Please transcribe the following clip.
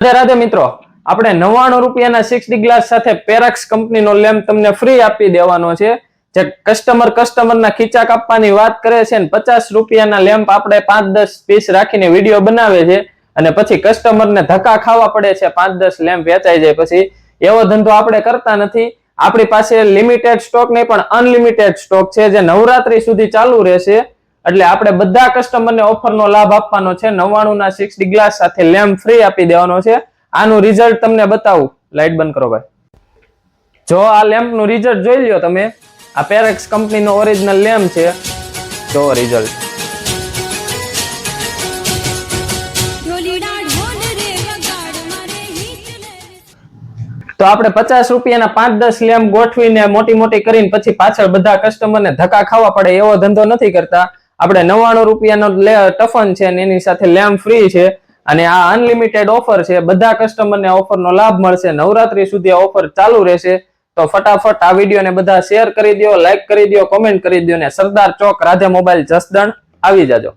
રાધે રાધે મિત્રો, આપણે 99 રૂપિયાના 6D ગ્લાસ સાથે પેરાક્સ કંપનીનો લેમ્પ તમને ફ્રી આપી દેવાનો છે. જે કસ્ટમરના ખીચા કાપવાની વાત કરે છે ને 50 રૂપિયાના લેમ્પ આપણે 5-10 પીસ રાખીને વિડીયો બનાવે છે અને પછી કસ્ટમરને ધક્કા ખાવા પડે છે. 5-10 લેમ્પ વેચાઈ જાય પછી. એવો ધંધો આપણે કરતા નથી. આપણી પાસે લિમિટેડ સ્ટોક નહીં પણ અનલિમિટેડ સ્ટોક છે જે નવરાત્રી સુધી ચાલુ રહેશે. એટલે આપણે બધા કસ્ટમરને ઓફરનો લાભ આપવાનો છે. 99 ના 6D ગ્લાસ સાથે લેમ્પ ફ્રી આપી દેવાનો છે. આનું રિઝલ્ટ તમને બતાવું. લાઈટ બંધ કરો ભાઈ. જો આ લેમ્પનું રિઝલ્ટ જોઈ લ્યો તમે. આ પેરેક્સ કંપનીનો ઓરિજિનલ લેમ્પ છે. જો રિઝલ્ટ. તો આપણે 50 રૂપિયાના 5-10 લેમ્પ ગોઠવીને મોટી કરીને પછી પાછળ બધા કસ્ટમરને ધક્કા ખાવા પડે એવો ધંધો નથી કરતા. આપણે 99 રૂપિયાનો ટફન છે અને એની સાથે લેમ્પ ફ્રી છે અને આ અનલિમિટેડ ઓફર છે. બધા કસ્ટમરને ઓફરનો લાભ મળશે. નવરાત્રી સુધી આ ઓફર ચાલુ રહેશે. તો ફટાફટ આ વિડીયોને બધા શેર કરી દો, લાઈક કરી દો, કોમેન્ટ કરી દો ને સરદાર ચોક રાધે મોબાઈલ જસદણ આવી જાજો.